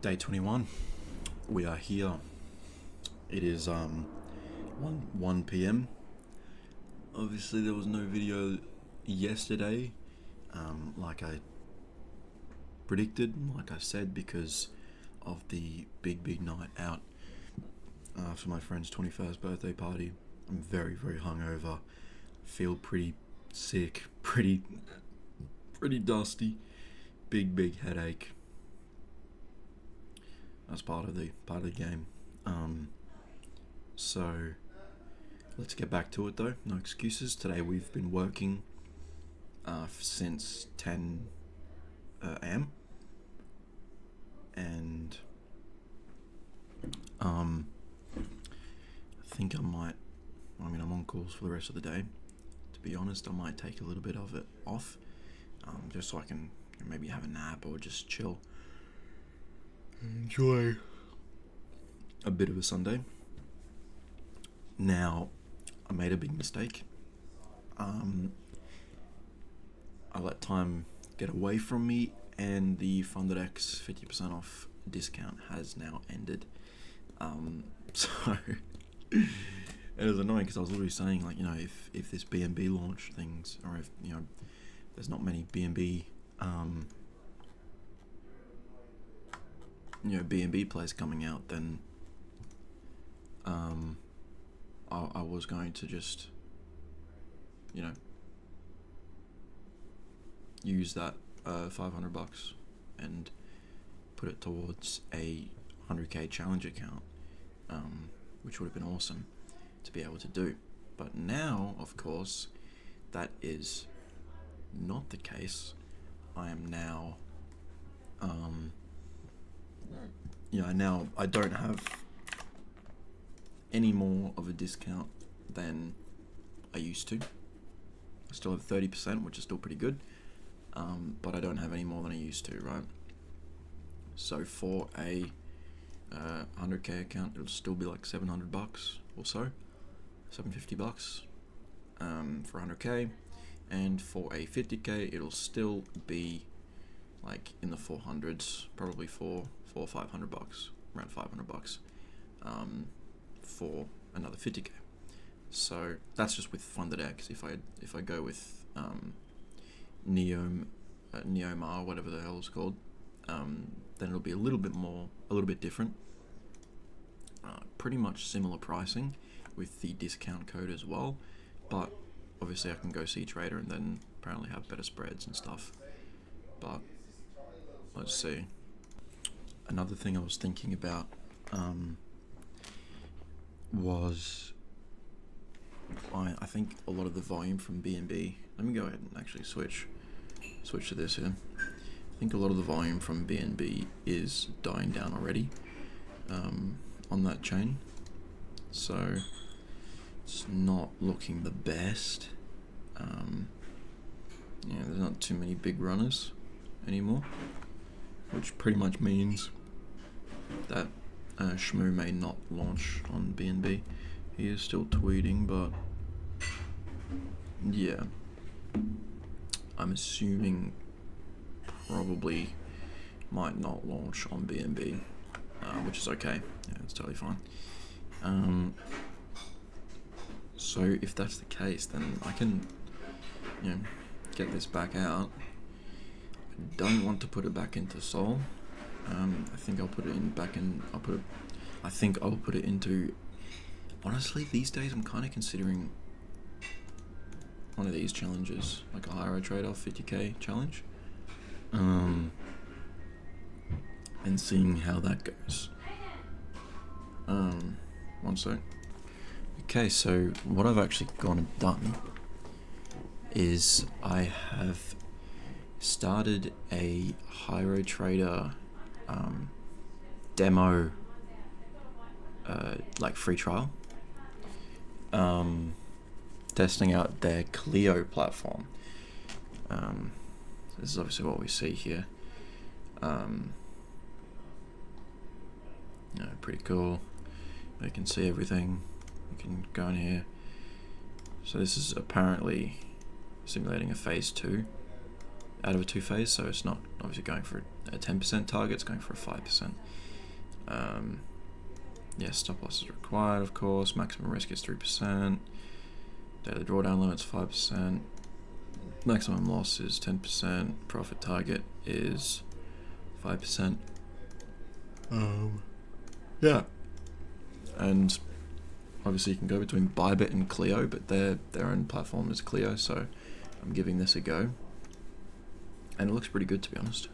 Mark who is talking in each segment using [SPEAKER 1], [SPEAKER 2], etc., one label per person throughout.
[SPEAKER 1] Day 21. We are here. It is 1 p.m. Obviously there was no video yesterday, like I predicted, like I said, because of the big night out for my friend's 21st birthday party. I'm very hungover, feel pretty sick, pretty dusty, big headache. That's part of the game. So let's get back to it though. No excuses. Today we've been working since 10 a.m. and I think I'm on calls for the rest of the day. To be honest, I might take a little bit of it off, just so I can maybe have a nap or just chill. Enjoy a bit of a Sunday. Now, I made a big mistake. I let time get away from me, and the FundedX 50% off discount has now ended. So it was annoying because I was literally saying, like, if this BNB launch things, or if there's not many BNB BNB plays coming out, then I was going to just use that $500 and put it towards a 100k challenge account, which would have been awesome to be able to do. But now, of course, that is not the case. I am now I don't have any more of a discount than I used to. I still have 30%, which is still pretty good, but I don't have any more than I used to, right? So for a 100k account, it'll still be like $700 or so, $750 for 100k, and for a 50k, it'll still be like in the 400s, probably $400 or $500, around $500, for another 50k. So that's just with FundedX. If I go with Neomar, whatever the hell it's called, then it'll be a little bit different. Pretty much similar pricing with the discount code as well, but obviously I can go see Trader and then apparently have better spreads and stuff. But let's see. Another thing I was thinking about was I think a lot of the volume from BNB. Let me go ahead and actually switch to this here. I think a lot of the volume from BNB is dying down already on that chain, so it's not looking the best. There's not too many big runners anymore, which pretty much means that Shmoo may not launch on BNB. He is still tweeting, but yeah, I'm assuming probably might not launch on BNB, which is okay. Yeah, it's totally fine. So if that's the case, then I can get this back out. I don't want to put it back into Sol. I think I'll put it into. Honestly, these days I'm kind of considering one of these challenges, like a Hiro trade-off 50k challenge, and seeing how that goes. One sec. Okay, so what I've actually gone and done is I have started a Hiro Trader demo, like free trial, testing out their Clio platform. This is obviously what we see here. Pretty cool. You can see everything. You can go in here. So this is apparently simulating a phase 2 out of a 2-phase, so it's not obviously going for a 10% target, it's going for a 5%. Yeah, stop loss is required, of course. Maximum risk is 3%. Daily drawdown limit's 5%. Maximum loss is 10%. Profit target is 5%. Yeah. And obviously you can go between Bybit and Clio, but their own platform is Clio, so I'm giving this a go. And it looks pretty good, to be honest.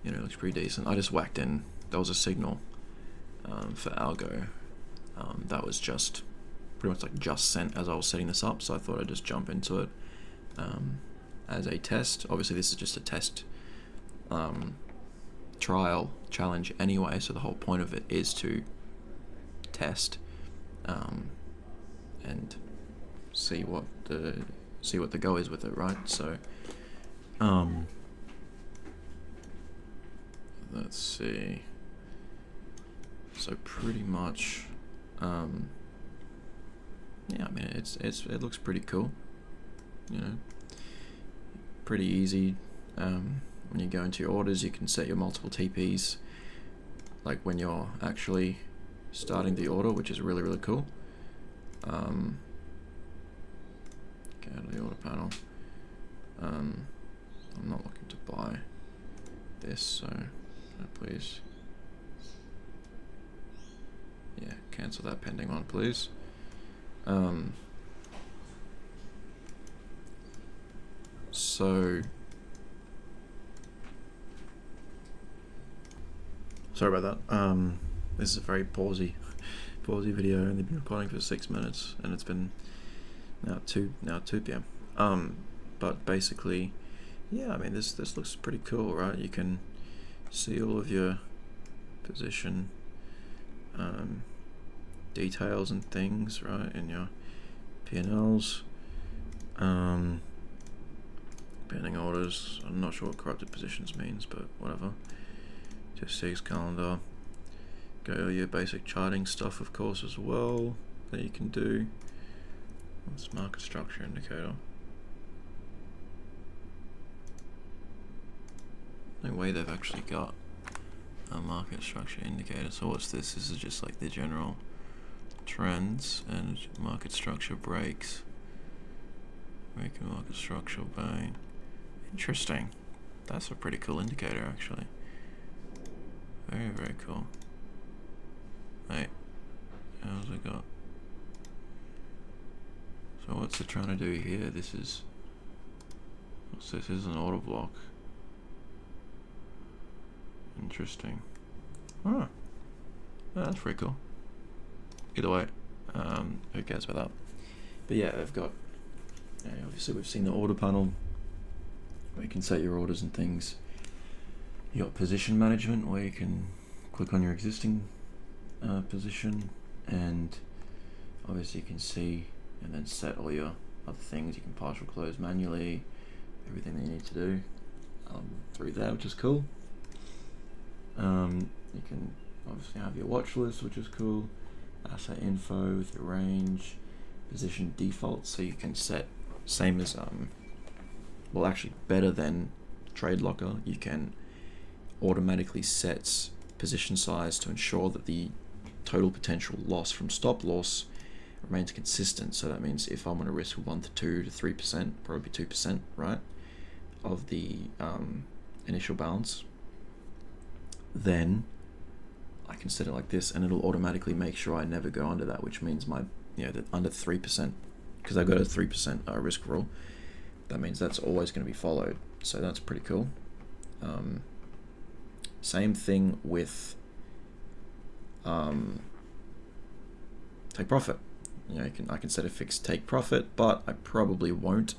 [SPEAKER 1] It looks pretty decent. I just whacked in, there was a signal for Algo that was just pretty much like just sent as I was setting this up, so I thought I'd just jump into it as a test. Obviously this is just a test trial challenge anyway, so the whole point of it is to test and see what the go is with it, right? So let's see. So pretty much, yeah, I mean it looks pretty cool, pretty easy. When you go into your orders, you can set your multiple TPs, like when you're actually starting the order, which is really, really cool. Go to the order panel. I'm not looking to buy this, so please, yeah, cancel that pending one, please. So sorry about that. This is a very pausey video, and they've been recording for 6 minutes, and it's been now 2 p.m. But basically, yeah, I mean this looks pretty cool, right? You can see all of your position details and things, right, in your P&Ls. Pending orders. I'm not sure what corrupted positions means, but whatever. Just sees calendar. Go your basic charting stuff, of course, as well, that you can do. What's market structure indicator? No way they've actually got a market structure indicator. So what's this? This is just like the general trends and market structure breaks. Making market structure bang. Interesting. That's a pretty cool indicator, actually. Very, very cool. Hey, how's it got? So what's it trying to do here? This is, what's this? This is an order block. Interesting. Oh, that's pretty cool. Either way, who cares about that? But yeah, they've got, obviously we've seen the order panel where you can set your orders and things. You got position management where you can click on your existing position, and obviously you can see and then set all your other things. You can partial close manually, everything that you need to do through there, which is cool. You can obviously have your watch list, which is cool. Asset info with your range, position defaults, so you can set same as well, actually better than Trade Locker. You can automatically set position size to ensure that the total potential loss from stop loss remains consistent. So that means if I'm going to risk 1 to 2 to 3%, probably 2%, right, of the initial balance, then I can set it like this, and it'll automatically make sure I never go under that, which means my, that under 3%, because I've got a 3% risk rule. That means that's always going to be followed. So that's pretty cool. Same thing with take profit. I can set a fixed take profit, but I probably won't.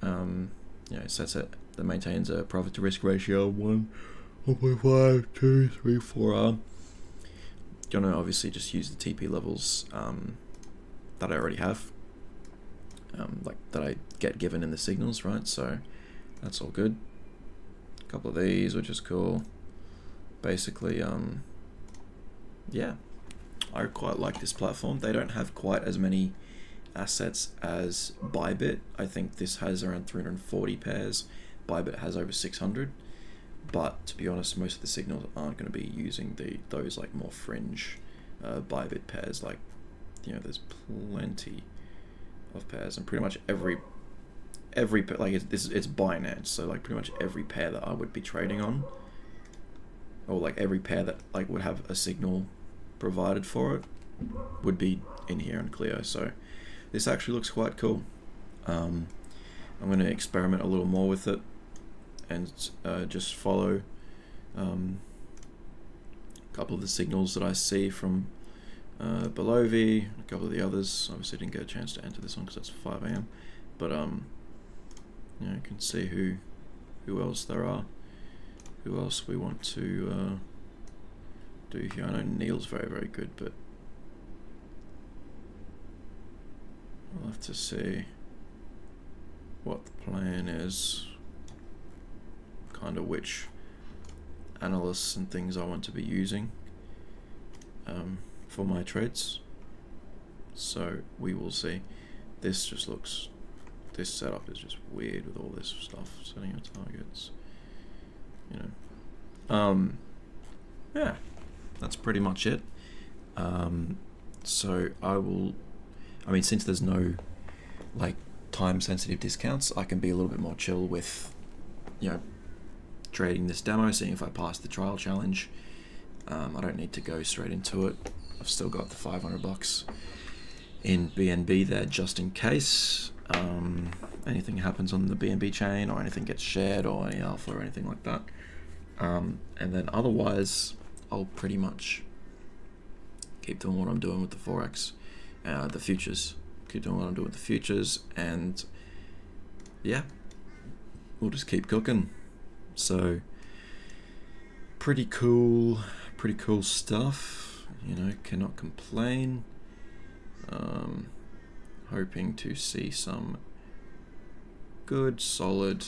[SPEAKER 1] It sets it that maintains a profit to risk ratio of 1.5, 2, 3, 4R. You're gonna obviously just use the TP levels that I already have, like that I get given in the signals, right? So that's all good. A couple of these, which is cool. Basically, yeah, I quite like this platform. They don't have quite as many assets as Bybit. I think this has around 340 pairs. Bybit has over 600. But to be honest, most of the signals aren't going to be using those like more fringe Bybit pairs. Like, you know, there's plenty of pairs, and pretty much every like it's Binance, so like pretty much every pair that I would be trading on, or like every pair that like would have a signal provided for it, would be in here in Clio. So this actually looks quite cool. I'm going to experiment a little more with it and just follow a couple of the signals that I see from Belovi, a couple of the others. Obviously didn't get a chance to enter this one because it's 5 AM, but you know, you can see who else there are, who else we want to do here. I know Neil's very good, but I'll have to see what the plan is, kind of which analysts and things I want to be using for my trades. So we will see. This setup is just weird with all this stuff, setting your targets, you know. Yeah, that's pretty much it. So I mean, since there's no like time sensitive discounts, I can be a little bit more chill with, you know, trading this demo, seeing if I pass the trial challenge. I don't need to go straight into it. I've still got the $500 in BNB there just in case anything happens on the BNB chain, or anything gets shared, or any alpha or anything like that. And then otherwise, I'll pretty much keep doing what I'm doing with the Forex, the futures. Keep doing what I'm doing with the futures, and yeah, we'll just keep cooking. So pretty cool stuff, you know, cannot complain. Hoping to see some good solid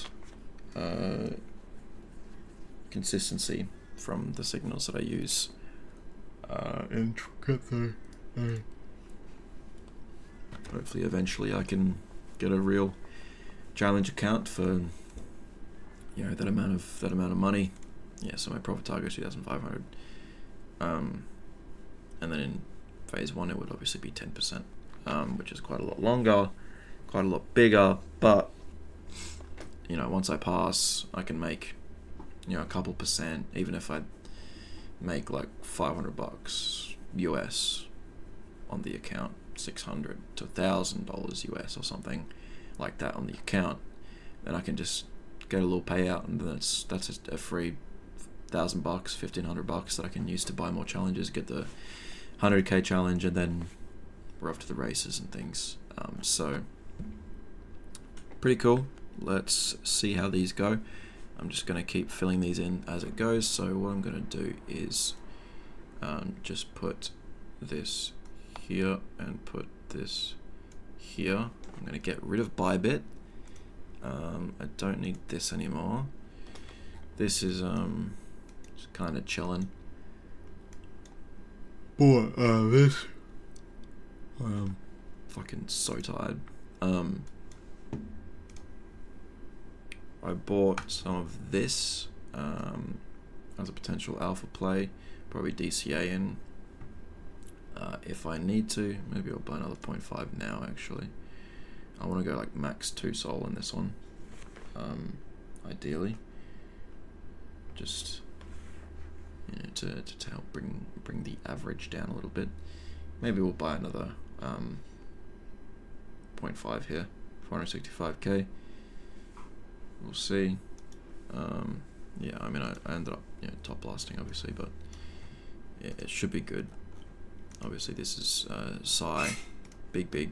[SPEAKER 1] consistency from the signals that I use, and get the hopefully eventually I can get a real challenge account for, you know, that amount of money. Yeah, so my profit target is 2,500. And then in phase 1 it would obviously be 10%, which is quite a lot longer, quite a lot bigger, but you know, once I pass, I can make, you know, a couple percent, even if I make like $500 US on the account, $600 to $1,000 US or something like that on the account, then I can just get a little payout, and then that's just a free $1,000, $1,500 that I can use to buy more challenges, get the 100k challenge, and then we're off to the races and things. So pretty cool. Let's see how these go. I'm just going to keep filling these in as it goes. So what I'm going to do is just put this here and put this here. I'm going to get rid of Bybit. I don't need this anymore. This is just kind of chilling. But this, I'm fucking so tired. I bought some of this as a potential alpha play, probably DCA in if I need to. Maybe I'll buy another 0.5 now actually. I want to go like max 2 sol in this one, ideally, just, you know, to help bring the average down a little bit. Maybe we'll buy another 0.5 here, 465k. We'll see. Yeah, I mean, I ended up, you know, top blasting obviously, but yeah, it should be good. Obviously, this is Psy, big dude.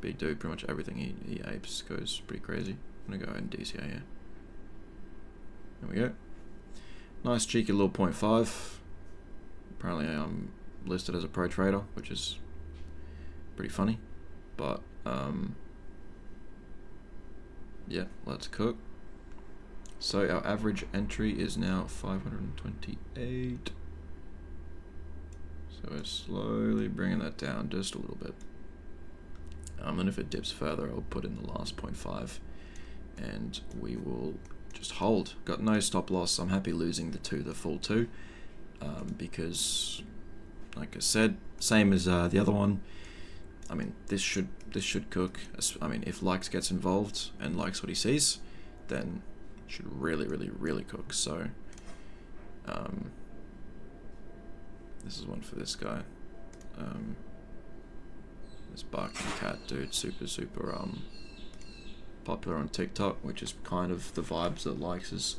[SPEAKER 1] Pretty much everything he apes goes pretty crazy. I'm gonna go ahead and DCA here. There we go. Nice cheeky little 0.5. Apparently, I'm listed as a pro trader, which is pretty funny. But yeah, let's cook. So our average entry is now 528. So we're slowly bringing that down just a little bit. And if it dips further, I'll put in the last 0.5, and we will just hold. Got no stop loss. I'm happy losing the full two, because, like I said, same as the other one. I mean, this should cook. I mean, if Likes gets involved and likes what he sees, then it should really cook. So, this is one for this guy. This barking cat dude, super popular on TikTok, which is kind of the vibes that Likes is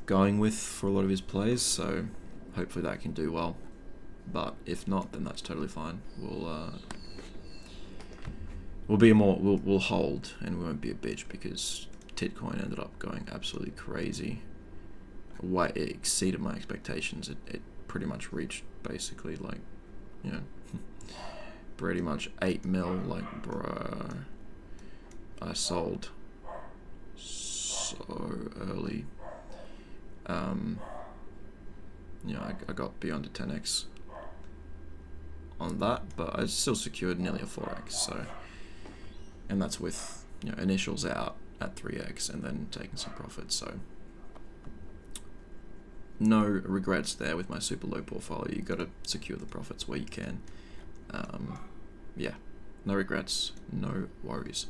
[SPEAKER 1] going with for a lot of his plays. So, hopefully that can do well. But if not, then that's totally fine. We'll hold, and we won't be a bitch, because Titcoin ended up going absolutely crazy. It exceeded my expectations. It pretty much reached basically, like, you know, pretty much 8 mil. Like, bruh, I sold so early. You know, I got beyond a 10x on that, but I still secured nearly a 4x. So, and that's with, you know, initials out at 3x and then taking some profits. So, no regrets there with my super low portfolio. You got to secure the profits where you can. Yeah, no regrets, no worries.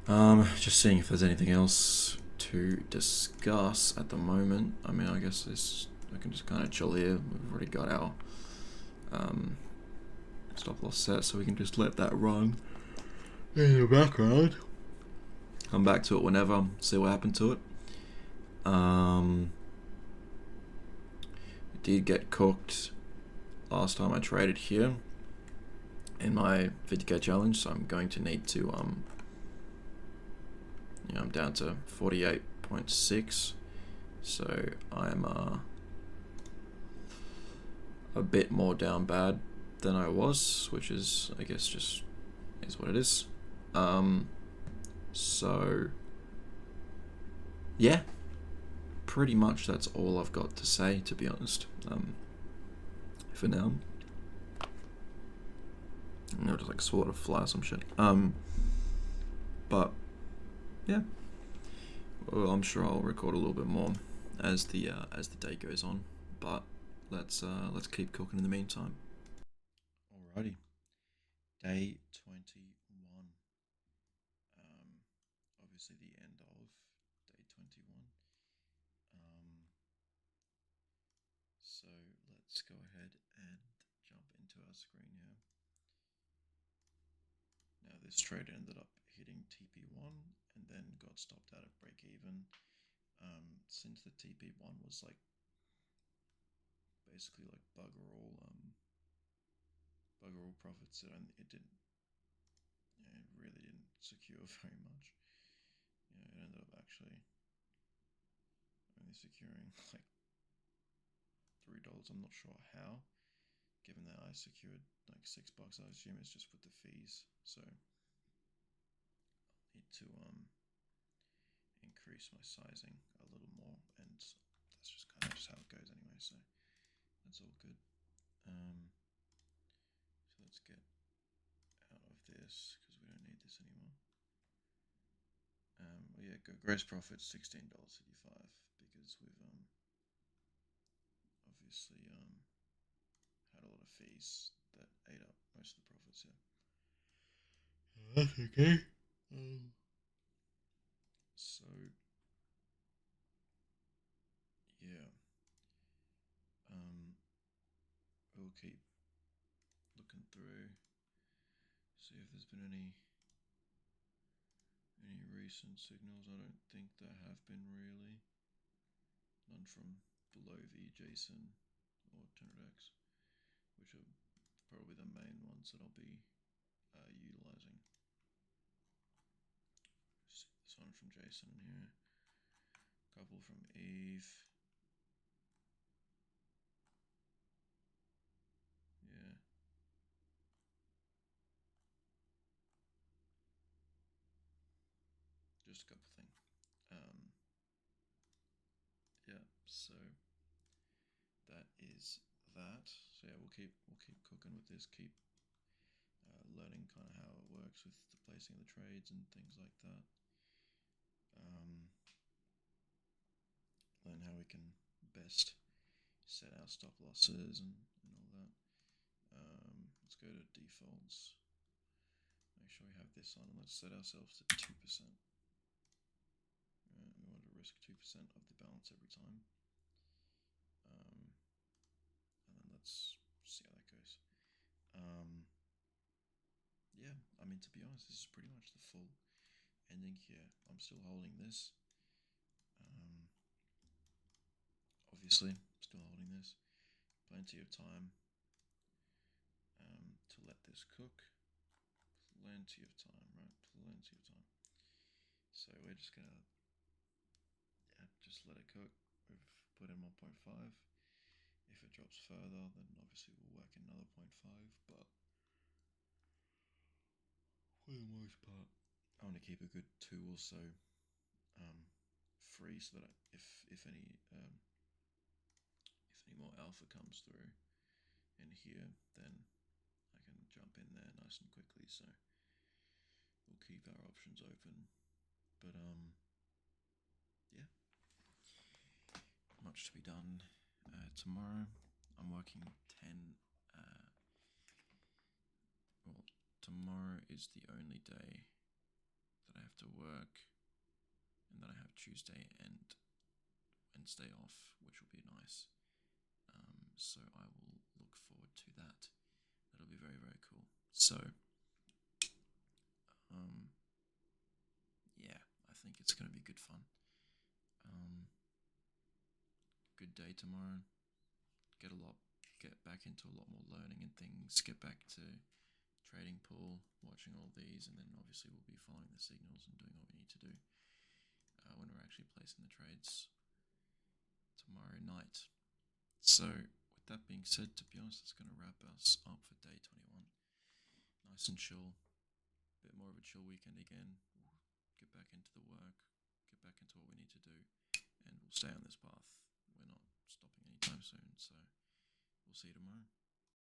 [SPEAKER 1] Just seeing if there's anything else to discuss at the moment. I mean, I guess I can just kind of chill here. We've already got our stop loss set, so we can just let that run in the background. Come back to it whenever, see what happened to it. It did get cooked last time I traded here in my 50k challenge, so I'm going to need to you know, I'm down to 48.6, so I'm a bit more down bad than I was, which is, I guess, just is what it is. So yeah, pretty much that's all I've got to say, to be honest. For now, I'll just like swat a fly or some shit. But yeah, well, I'm sure I'll record a little bit more as the day goes on. But let's keep cooking in the meantime. Alrighty, day 21. Obviously the end of day 21. So let's go ahead and jump into our screen here. Now this trade ended up hitting TP1 and then got stopped out at break even. Since the TP1 was like basically like bugger all profits, it didn't, you know, it really didn't secure very much. You know, it ended up actually only securing like $3. I'm not sure how, given that I secured like $6. I assume it's just with the fees. So I need to increase my sizing a little more, and that's just kind of just how it goes anyway. So that's all good. So let's get out of this because we don't need this anymore. Well, yeah, gross profit $16.55, because we've obviously had a lot of fees that ate up most of the profits here. That's okay. So yeah, we'll keep looking through, see if there's been any recent signals. I don't think there have been, really. None from below V, Jason, or TenderX, which are probably the main ones that I'll be utilizing. See this one from Jason in here. A couple from Eve. Yeah. Just a couple things. Yeah, so that is that. So yeah, we'll keep cooking with this. Keep learning kind of how it works with the placing of the trades and things like that. Learn how we can best set our stop losses and all that. Let's go to defaults. Make sure we have this on, and let's set ourselves to 2%. Right, we want to risk 2% of the balance every time. And then let's see how that goes. Yeah, I mean, to be honest, this is pretty much the full ending here. I'm still holding this. Obviously, still holding this. Plenty of time to let this cook. Plenty of time, right? Plenty of time. So we're just gonna, just let it cook. We've put in 1.5. If it drops further, then obviously we'll work another 0.5. But for the most part, I want to keep a good 2 or so free, so that if any more alpha comes through in here, then I can jump in there nice and quickly. So we'll keep our options open. But yeah, much to be done. Tomorrow I'm working 10. Well, tomorrow is the only day that I have to work, and then I have Tuesday and Wednesday off, which will be nice. So I will look forward to that. That'll be very, very cool. So, yeah, I think it's going to be good fun. Good day tomorrow. Get back into a lot more learning and things. Get back to trading pool, watching all these, and then obviously we'll be following the signals and doing what we need to do when we're actually placing the trades tomorrow night. So, with that being said, to be honest, it's going to wrap us up for day 21. Nice and chill. A bit more of a chill weekend again. We'll get back into the work, get back into what we need to do, and we'll stay on this path. We're not stopping anytime soon, so we'll see you tomorrow.